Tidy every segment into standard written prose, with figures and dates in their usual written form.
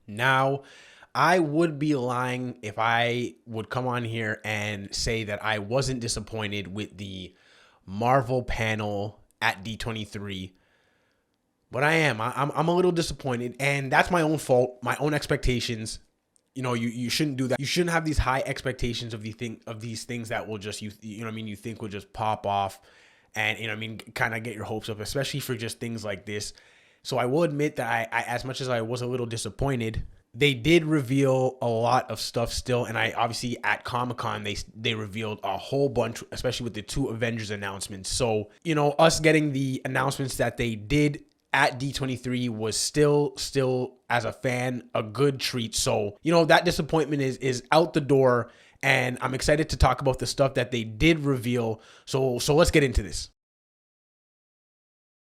Now, I would be lying if I would come on here and say that I wasn't disappointed with the Marvel panel at D23, but I am. I'm a little disappointed, and that's my own fault, my own expectations. You shouldn't do that. You shouldn't have these high expectations of these things that will just you think will just pop off, and kind of get your hopes up, especially for just things like this. So I will admit that I as much as I was a little disappointed, they did reveal a lot of stuff still, and I obviously at Comic-Con they revealed a whole bunch, especially with the 2 Avengers announcements. So us getting the announcements that they did at D23 was still as a fan a good treat. So that disappointment is out the door, and I'm excited to talk about the stuff that they did reveal. So let's get into this.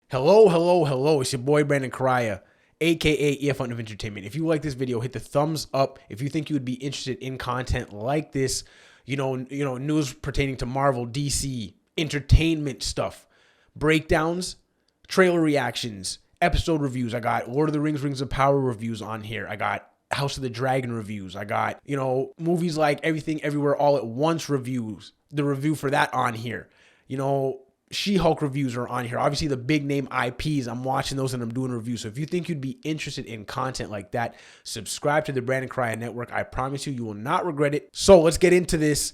Hello. It's your boy Brandon Correa, aka EF Fun of Entertainment. If you like this video, hit the thumbs up. If you think you would be interested in content like this, news pertaining to Marvel, DC, entertainment stuff, breakdowns, trailer reactions, episode reviews. I got Lord of the Rings of Power reviews on here. I got House of the Dragon reviews. I got, movies like Everything Everywhere All at Once reviews. The review for that on here. She-Hulk reviews are on here. Obviously, the big name IPs, I'm watching those and I'm doing reviews. So if you think you'd be interested in content like that, subscribe to the Brandon Correa Network. I promise you will not regret it. So let's get into this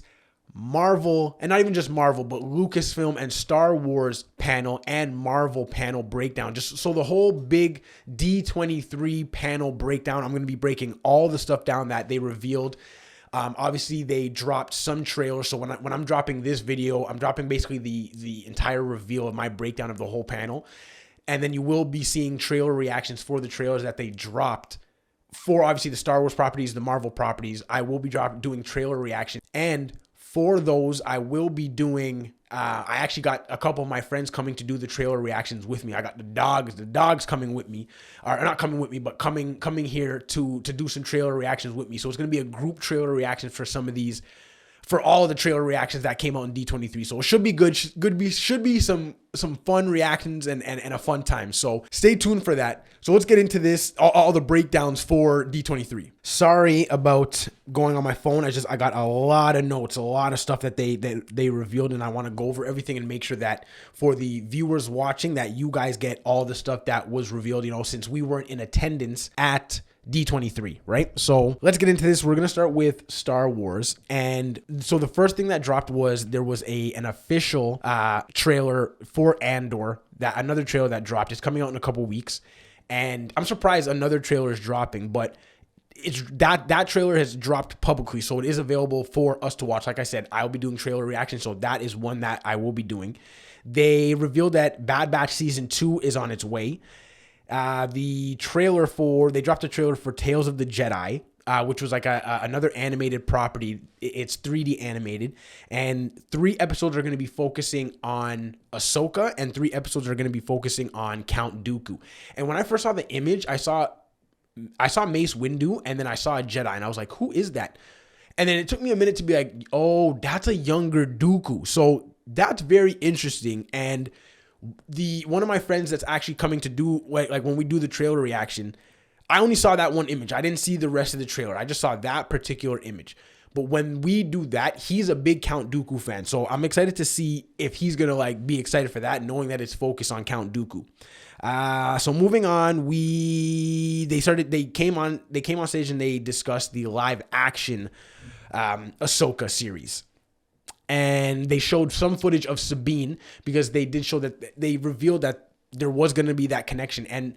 Marvel, and not even just Marvel, but Lucasfilm and Star Wars panel and Marvel panel breakdown. Just so the whole big D23 panel breakdown, I'm going to be breaking all the stuff down that they revealed. Obviously, they dropped some trailers. So when I'm dropping this video, I'm dropping basically the entire reveal of my breakdown of the whole panel. And then you will be seeing trailer reactions for the trailers that they dropped for, obviously, the Star Wars properties, the Marvel properties. I will be doing trailer reactions. And for those, I will be doing, I actually got a couple of my friends coming to do the trailer reactions with me. I got the dogs coming with me, or not coming with me, but coming here to do some trailer reactions with me. So it's going to be a group trailer reaction for some of these, for all of the trailer reactions that came out in D23. So it should be good. Should be some fun reactions and a fun time. So stay tuned for that. So let's get into this, all the breakdowns for D23. Sorry about going on my phone. I got a lot of notes, a lot of stuff that they revealed, and I want to go over everything and make sure that for the viewers watching that you guys get all the stuff that was revealed, since we weren't in attendance at D23, right? So let's get into this. We're going to start with Star Wars. And so the first thing that dropped was there was an official trailer for Andor, another trailer that dropped. It's coming out in a couple weeks. And I'm surprised another trailer is dropping, but it's that trailer has dropped publicly. So it is available for us to watch. Like I said, I'll be doing trailer reactions. So that is one that I will be doing. They revealed that Bad Batch Season 2 is on its way. They dropped a trailer for Tales of the Jedi, which was like another animated property. It's 3D animated, and 3 episodes are going to be focusing on Ahsoka, and 3 episodes are going to be focusing on Count Dooku. And when I first saw the image, I saw Mace Windu, and then I saw a Jedi, and I was like, who is that? And then it took me a minute to be like, oh, that's a younger Dooku. So that's very interesting. And one of my friends that's actually coming to do like when we do the trailer reaction, I only saw that one image. I didn't see the rest of the trailer. I just saw that particular image. But when we do that, he's a big Count Dooku fan. So I'm excited to see if he's going to be excited for that, knowing that it's focused on Count Dooku. So moving on, they came on stage and they discussed the live action Ahsoka series. And they showed some footage of Sabine, because they did show that they revealed that there was going to be that connection. And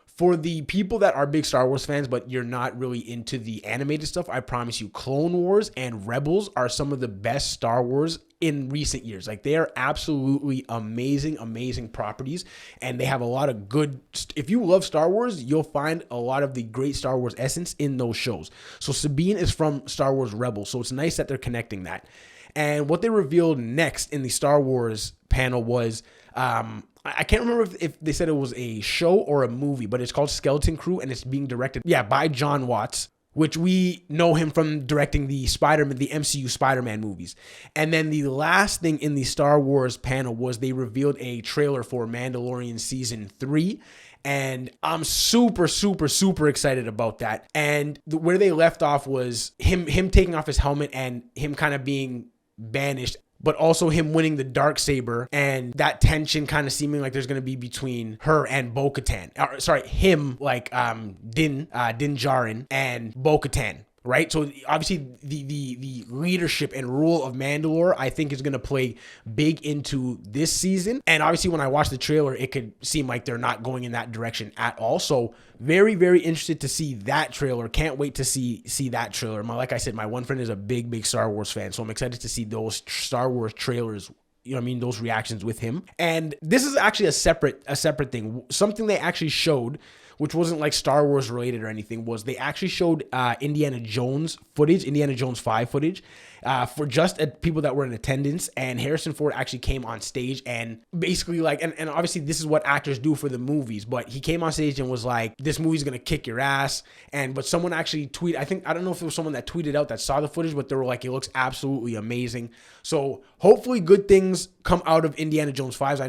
for the people that are big Star Wars fans, but you're not really into the animated stuff, I promise you, Clone Wars and Rebels are some of the best Star Wars in recent years. Like, they are absolutely amazing properties. And they have a lot of good, if you love Star Wars, you'll find a lot of the great Star Wars essence in those shows. So Sabine is from Star Wars Rebels. So it's nice that they're connecting that. And what they revealed next in the Star Wars panel was, I can't remember if they said it was a show or a movie, but it's called Skeleton Crew, and it's being directed, by John Watts, which we know him from directing the MCU Spider-Man movies. And then the last thing in the Star Wars panel was they revealed a trailer for Mandalorian Season 3, And I'm super, super, super excited about that. And where they left off was him taking off his helmet and him kind of being banished, but also him winning the Darksaber, and that tension kind of seeming like there's going to be between her and Bo-Katan. Sorry, him, like Din Djarin and Bo-Katan. Right, so obviously the leadership and rule of Mandalore, I think, is going to play big into this season. And obviously, when I watch the trailer, it could seem like they're not going in that direction at all. So very, very interested to see that trailer. Can't wait to see that trailer. Like I said, my one friend is a big Star Wars fan, so I'm excited to see those Star Wars trailers. You know what I mean? Those reactions with him. And this is actually a separate thing. Something they actually showed, which wasn't like Star Wars related or anything, was they actually showed Indiana Jones 5 footage for just people that were in attendance. And Harrison Ford actually came on stage and basically like, and obviously this is what actors do for the movies, but he came on stage and was like, this movie's gonna kick your ass. But someone actually tweeted, I don't know if it was someone that tweeted out that saw the footage, but they were like, it looks absolutely amazing. So hopefully good things come out of Indiana Jones 5.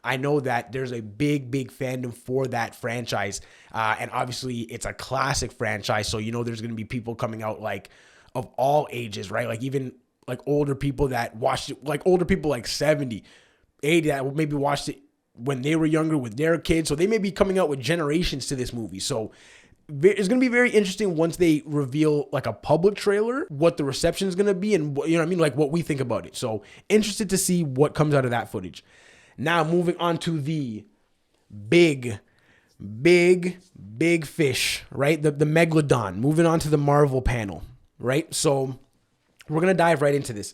I know that there's a big fandom for that franchise. And obviously it's a classic franchise. So, there's going to be people coming out like of all ages, right? Like even like older people that watched it, like older people like 70, 80 that maybe watched it when they were younger with their kids. So they may be coming out with generations to this movie. So it's going to be very interesting once they reveal like a public trailer, what the reception is going to be, and like what we think about it. So interested to see what comes out of that footage. Now moving on to the big fish, right? The Megalodon. Moving on to the Marvel panel, right? So we're going to dive right into this.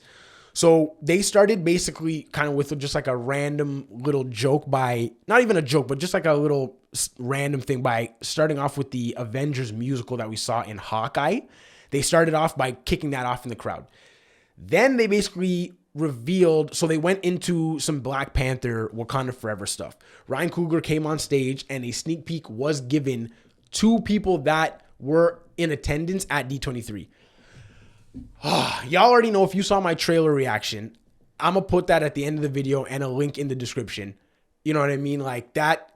So they started basically kind of with just like a random little joke not even a joke, but just like a little random thing by starting off with the Avengers musical that we saw in Hawkeye. They started off by kicking that off in the crowd. Then they basically revealed, so they went into some Black Panther, Wakanda Forever stuff. Ryan Coogler came on stage and a sneak peek was given to people that were in attendance at D23. Y'all already know, if you saw my trailer reaction, I'm going to put that at the end of the video and a link in the description. You know what I mean? Like that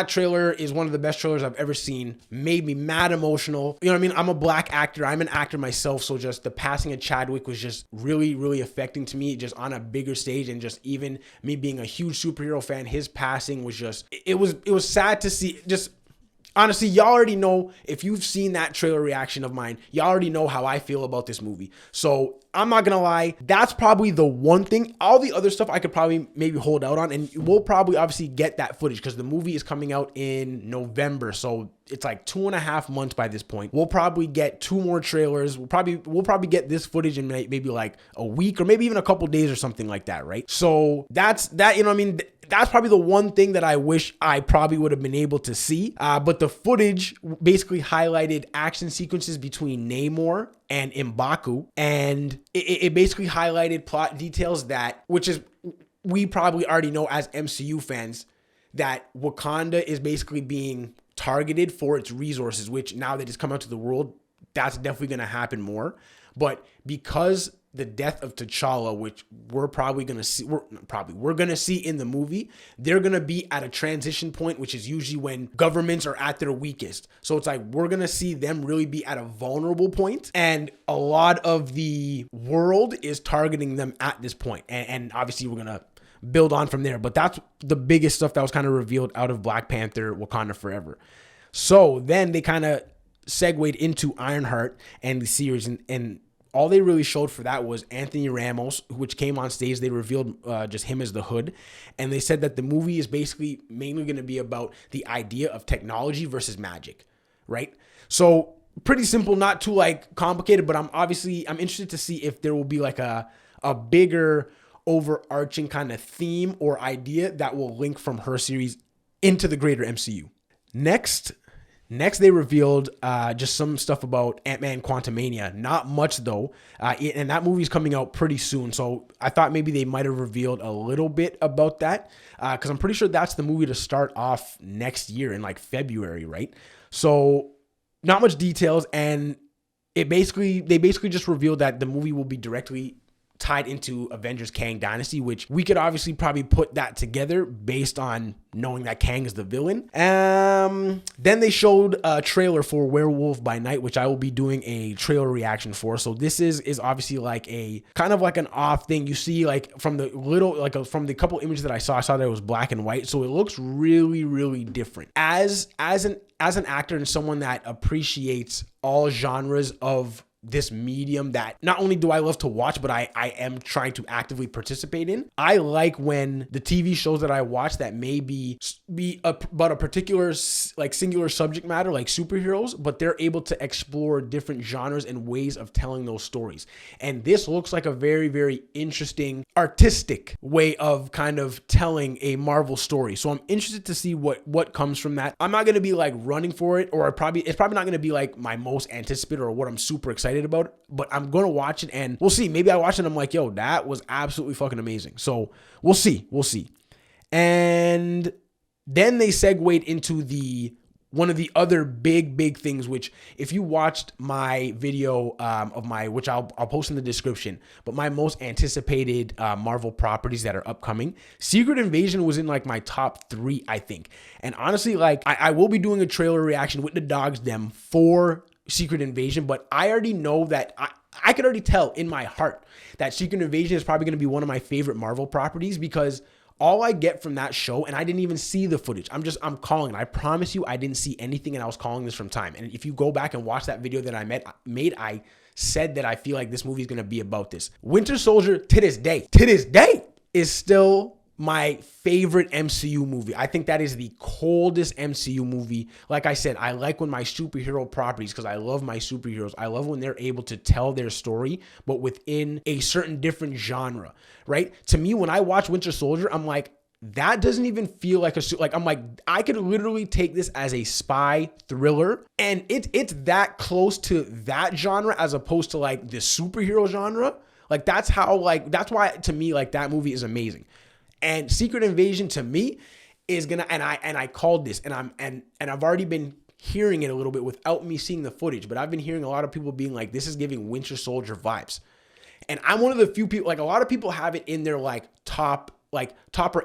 trailer is one of the best trailers I've ever seen. Made me mad emotional. You know what I mean? I'm a black actor. I'm an actor myself. So just the passing of Chadwick was just really affecting to me, just on a bigger stage. And just even me being a huge superhero fan, his passing was just, it was sad to see. Just honestly, y'all already know, if you've seen that trailer reaction of mine, y'all already know how I feel about this movie. So I'm not going to lie. That's probably the one thing. All the other stuff I could probably maybe hold out on. And we'll probably obviously get that footage because the movie is coming out in November. So it's like 2.5 months by this point. We'll probably get 2 more trailers. We'll probably get this footage in maybe like a week or maybe even a couple days or something like that, right? So that's that, you know what I mean? That's probably the one thing that I wish I probably would have been able to see. But the footage basically highlighted action sequences between Namor and M'Baku. And it basically highlighted plot details which is, we probably already know as MCU fans, that Wakanda is basically being targeted for its resources, which now that it's come out to the world, that's definitely going to happen more. But because the death of T'Challa, which we're going to see in the movie, they're going to be at a transition point, which is usually when governments are at their weakest. So it's like, we're going to see them really be at a vulnerable point, and a lot of the world is targeting them at this point. And obviously we're going to build on from there, but that's the biggest stuff that was kind of revealed out of Black Panther, Wakanda Forever. So then they kind of segued into Ironheart and the series, and all they really showed for that was Anthony Ramos, which came on stage. They revealed just him as the Hood. And they said that the movie is basically mainly going to be about the idea of technology versus magic, right? So pretty simple, not too like complicated, but I'm interested to see if there will be like a bigger overarching kind of theme or idea that will link from her series into the greater MCU. Next, they revealed just some stuff about Ant-Man Quantumania. Not much, though. And that movie's coming out pretty soon. So I thought maybe they might have revealed a little bit about that. Because I'm pretty sure that's the movie to start off next year in like February, right? So not much details. And they basically just revealed that the movie will be directly tied into Avengers Kang Dynasty, which we could obviously probably put that together based on knowing that Kang is the villain. Then they showed a trailer for Werewolf by Night, which I will be doing a trailer reaction for. So this is obviously like a kind of like an off thing. You see, like from the from the couple images that I saw that it was black and white. So it looks really, really different. As an actor and someone that appreciates all genres of this medium that not only do I love to watch, but I am trying to actively participate in. I like when the TV shows that I watch that may be about a particular like singular subject matter, like superheroes, but they're able to explore different genres and ways of telling those stories. And this looks like a very, very interesting artistic way of kind of telling a Marvel story. So I'm interested to see what comes from that. I'm not going to be like running for it, or it's probably not going to be like my most anticipated or what I'm super excited about, but I'm going to watch it and we'll see. Maybe I watch it and I'm like, yo, that was absolutely fucking amazing. So we'll see. And then they segued into one of the other big things, which if you watched my video which I'll post in the description, but my most anticipated Marvel properties that are upcoming, Secret Invasion was in like my top 3, I think. And honestly, like I will be doing a trailer reaction with the dogs dem for Secret Invasion, but I already know that I could already tell in my heart that Secret Invasion is probably going to be one of my favorite Marvel properties, because all I get from that show, and I didn't even see the footage. I'm calling it. I promise you I didn't see anything, and I was calling this from time. And if you go back and watch that video that I made, I said that I feel like this movie is going to be about this. Winter Soldier to this day is still my favorite MCU movie. I think that is the coldest MCU movie. Like I said, I like when my superhero properties, because I love my superheroes, I love when they're able to tell their story, but within a certain different genre, right? To me, when I watch Winter Soldier, I'm like, that doesn't even feel like I'm like, I could literally take this as a spy thriller, and it's that close to that genre as opposed to like the superhero genre. Like that's why to me, like that movie is amazing. And Secret Invasion to me is gonna, and I called this, and I've already been hearing it a little bit without me seeing the footage, but I've been hearing a lot of people being like, this is giving Winter Soldier vibes. And I'm one of the few people, like a lot of people have it in their like topper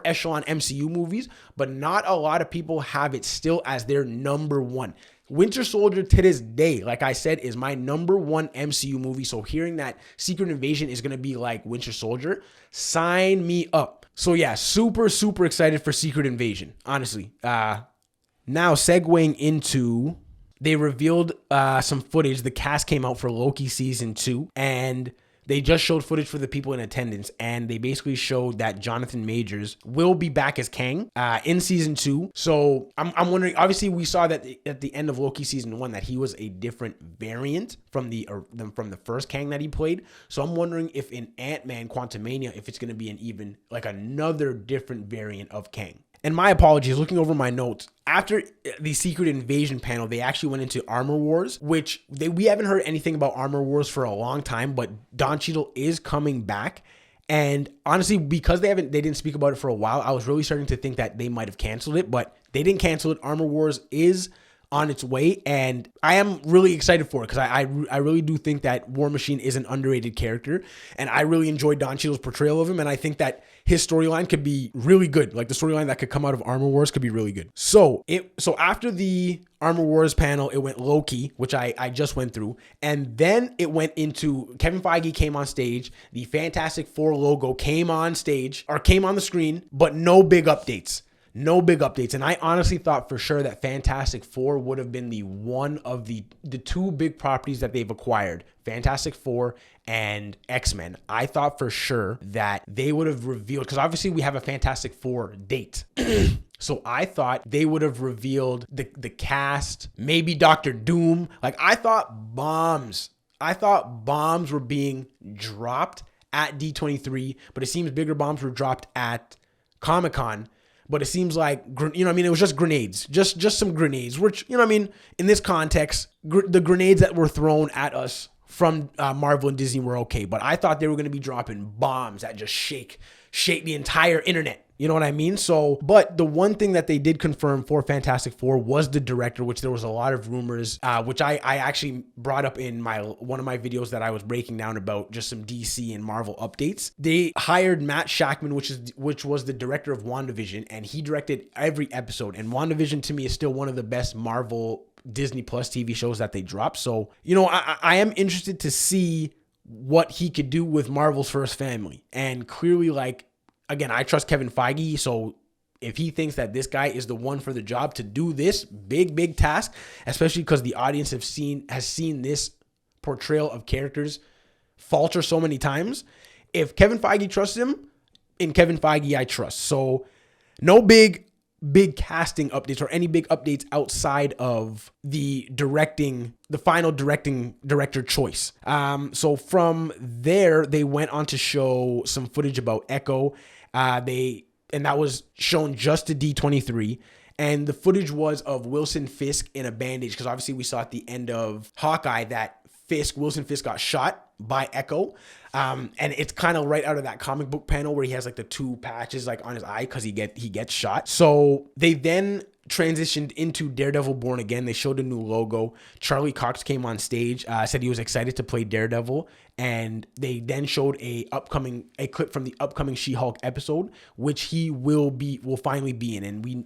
echelon MCU movies, but not a lot of people have it still as their number one. Winter Soldier to this day, like I said, is my number one MCU movie. So hearing that Secret Invasion is going to be like Winter Soldier, sign me up. So yeah, super excited for Secret Invasion, honestly. Now segueing into, they revealed some footage. The cast came out for Loki season 2, and they just showed footage for the people in attendance, and they basically showed that Jonathan Majors will be back as Kang in season 2. So I'm wondering, obviously we saw that at the end of Loki season 1 that he was a different variant from the first Kang that he played. So I'm wondering if in Ant-Man Quantumania, if it's going to be an even like another different variant of Kang. And my apologies, looking over my notes, after the Secret Invasion panel, they actually went into Armor Wars, which we haven't heard anything about Armor Wars for a long time, but Don Cheadle is coming back. And honestly, because they didn't speak about it for a while, I was really starting to think that they might have canceled it, but they didn't cancel it. Armor Wars is on its way, and I am really excited for it, because I really do think that War Machine is an underrated character, and I really enjoyed Don Cheadle's portrayal of him, and I think that his storyline could be really good. Like the storyline that could come out of Armor Wars could be really good. So after the Armor Wars panel, it went Loki, which I just went through, and then it went into Kevin Feige came on stage, the Fantastic Four logo came on the screen, but no big updates. And I honestly thought for sure that Fantastic Four would have been the one of the two big properties that they've acquired, Fantastic Four and X-Men. I thought for sure that they would have revealed, because obviously we have a Fantastic Four date. So I thought they would have revealed the cast, maybe Doctor Doom. Like I thought bombs were being dropped at D23, but it seems bigger bombs were dropped at Comic-Con. But it seems like, it was just grenades, just some grenades, which, in this context, the grenades that were thrown at us from Marvel and Disney were okay. But I thought they were going to be dropping bombs that just shake the entire internet. You know what I mean? So, but the one thing that they did confirm for Fantastic Four was the director, which there was a lot of rumors, which I actually brought up in one of my videos that I was breaking down about just some DC and Marvel updates. They hired Matt Shakman, which was the director of WandaVision, and he directed every episode. And WandaVision to me is still one of the best Marvel Disney Plus TV shows that they dropped. So, you know, I am interested to see what he could do with Marvel's first family. And clearly, like, again, I trust Kevin Feige, so if he thinks that this guy is the one for the job to do this big task, especially because the audience has seen this portrayal of characters falter so many times, if Kevin Feige trusts him, in Kevin Feige I trust. So no big casting updates or any big updates outside of the final director choice. So from there, they went on to show some footage about Echo. And that was shown just to D23. And the footage was of Wilson Fisk in a bandage, because obviously we saw at the end of Hawkeye that Wilson Fisk got shot by Echo. And it's kind of right out of that comic book panel where he has like the two patches like on his eye because he gets shot. So they then transitioned into Daredevil Born Again. They showed a new logo. Charlie Cox came on stage, said he was excited to play Daredevil, and they then showed a clip from the upcoming She-Hulk episode, which he will finally be in. And we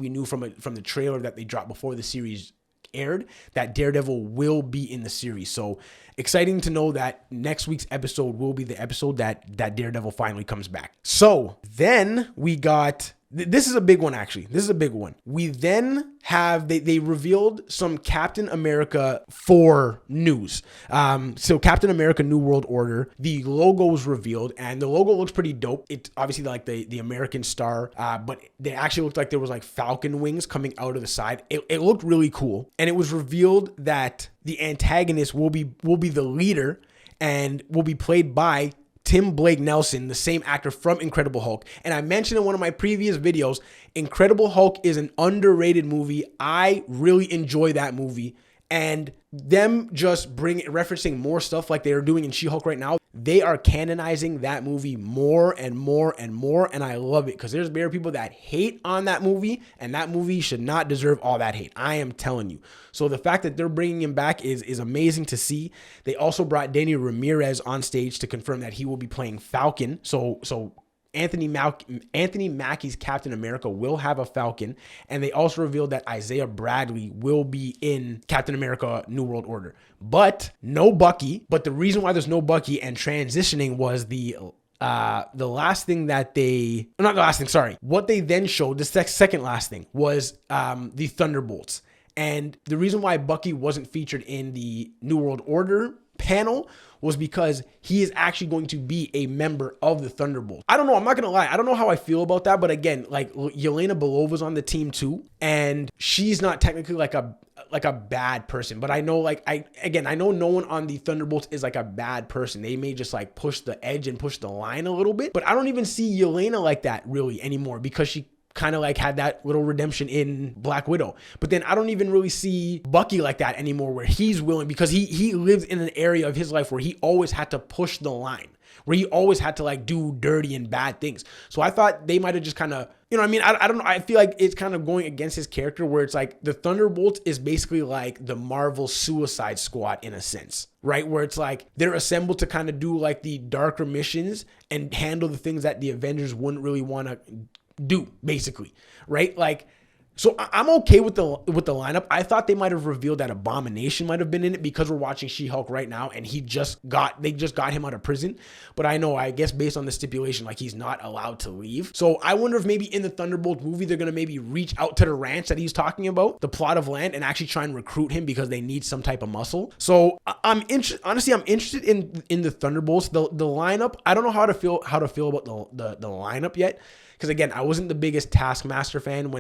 knew from the trailer that they dropped before the series aired that Daredevil will be in the series. So exciting to know that next week's episode will be the episode that Daredevil finally comes back. So then we got, this is a big one, actually. This is a big one. We then have, they revealed some Captain America 4 news. So Captain America New World Order, the logo was revealed, and the logo looks pretty dope. It's obviously like the American star, but they actually looked like there was like falcon wings coming out of the side. It looked really cool. And it was revealed that the antagonist will be the leader and will be played by Tim Blake Nelson, the same actor from Incredible Hulk. And I mentioned in one of my previous videos, Incredible Hulk is an underrated movie. I really enjoy that movie. And them just referencing more stuff like they are doing in She-Hulk right now, they are canonizing that movie more and more and more. And I love it because there's bare people that hate on that movie, and that movie should not deserve all that hate. I am telling you. So the fact that they're bringing him back is amazing to see. They also brought Danny Ramirez on stage to confirm that he will be playing Falcon. So Anthony Mackie's Captain America will have a Falcon, and they also revealed that Isaiah Bradley will be in Captain America New World Order, but no Bucky. But the reason why there's no Bucky and transitioning was the last thing that not the last thing, sorry. What they then showed, the second last thing, was the Thunderbolts. And the reason why Bucky wasn't featured in the New World Order panel was because he is actually going to be a member of the Thunderbolts. I don't know. I'm not going to lie. I don't know how I feel about that. But again, like Yelena Belova's on the team too. And she's not technically like a bad person. But I know I know no one on the Thunderbolts is like a bad person. They may just like push the edge and push the line a little bit. But I don't even see Yelena like that really anymore, because she kind of like had that little redemption in Black Widow. But then I don't even really see Bucky like that anymore, where he's willing, because he lives in an area of his life where he always had to push the line, where he always had to like do dirty and bad things. So I thought they might have just kind of, you know what I mean? I don't know. I feel like it's kind of going against his character, where it's like the Thunderbolts is basically like the Marvel Suicide Squad in a sense, right? Where it's like they're assembled to kind of do like the darker missions and handle the things that the Avengers wouldn't really want to do, basically, right? Like, so I'm okay with the lineup. I thought they might have revealed that Abomination might have been in it, because we're watching She-Hulk right now, and they just got him out of prison. But I guess based on the stipulation, like, he's not allowed to leave. So I wonder if maybe in the Thunderbolt movie they're gonna maybe reach out to the ranch that he's talking about, the plot of land, and actually try and recruit him because they need some type of muscle. So I'm interested in the Thunderbolts. The lineup, I don't know how to feel about the lineup yet. Because again, I wasn't the biggest Taskmaster fan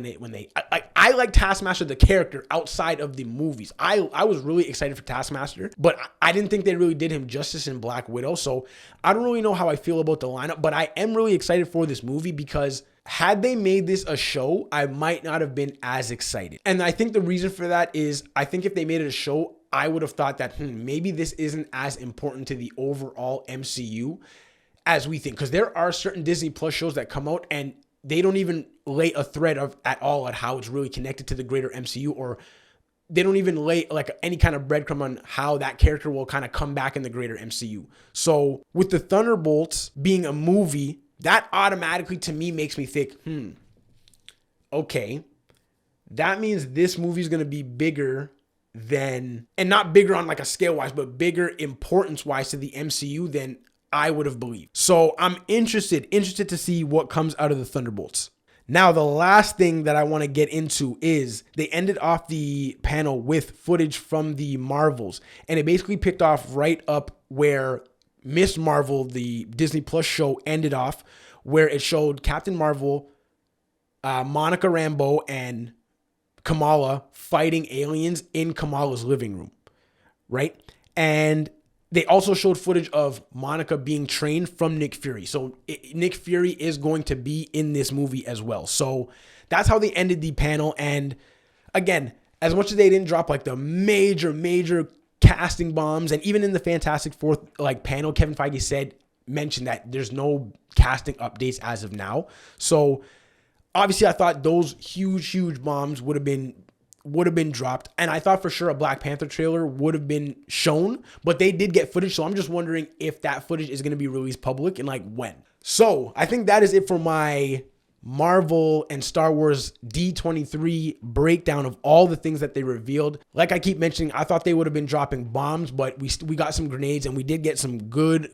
I like Taskmaster the character outside of the movies. I was really excited for Taskmaster, but I didn't think they really did him justice in Black Widow. So I don't really know how I feel about the lineup, but I am really excited for this movie, because had they made this a show, I might not have been as excited. And I think the reason for that is, I think if they made it a show, I would have thought that maybe this isn't as important to the overall MCU as we think, because there are certain Disney Plus shows that come out, and they don't even lay a thread of at all at how it's really connected to the greater MCU, or they don't even lay like any kind of breadcrumb on how that character will kind of come back in the greater MCU. So with the Thunderbolts being a movie, that automatically to me makes me think, okay, that means this movie is going to be bigger than, and not bigger on like a scale wise, but bigger importance wise to the MCU than I would have believed. So I'm interested to see what comes out of the Thunderbolts. Now, the last thing that I want to get into is they ended off the panel with footage from the Marvels, and it basically picked off right up where Miss Marvel, the Disney Plus show, ended off, where it showed Captain Marvel, Monica Rambeau, and Kamala fighting aliens in Kamala's living room, right? And they also showed footage of Monica being trained from Nick Fury. So Nick Fury is going to be in this movie as well. So that's how they ended the panel. And again, as much as they didn't drop like the major casting bombs, and even in the Fantastic Four like panel, Kevin Feige mentioned that there's no casting updates as of now. So obviously I thought those huge bombs would have been dropped, and I thought for sure a Black Panther trailer would have been shown, but they did get footage, so I'm just wondering if that footage is going to be released public and like when. So I think that is it for my Marvel and Star Wars D23 breakdown of all the things that they revealed. Like I keep mentioning, I thought they would have been dropping bombs, but we got some grenades, and we did get some good,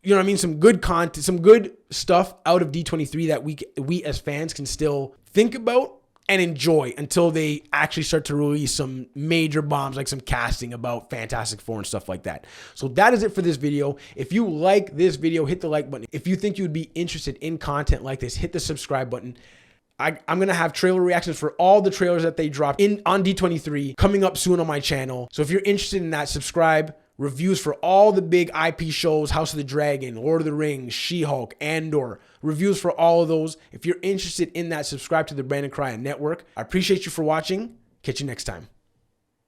you know what I mean? Some good content, some good stuff out of D23 that we as fans can still think about and enjoy until they actually start to release some major bombs, like some casting about Fantastic Four and stuff like that. So that is it for this video. If you like this video, hit the like button. If you think you'd be interested in content like this, hit the subscribe button. I'm going to have trailer reactions for all the trailers that they dropped on D23 coming up soon on my channel. So if you're interested in that, subscribe. Reviews for all the big IP shows, House of the Dragon, Lord of the Rings, She-Hulk, Andor. Reviews for all of those. If you're interested in that, subscribe to the Brandon Cryan Network. I appreciate you for watching. Catch you next time.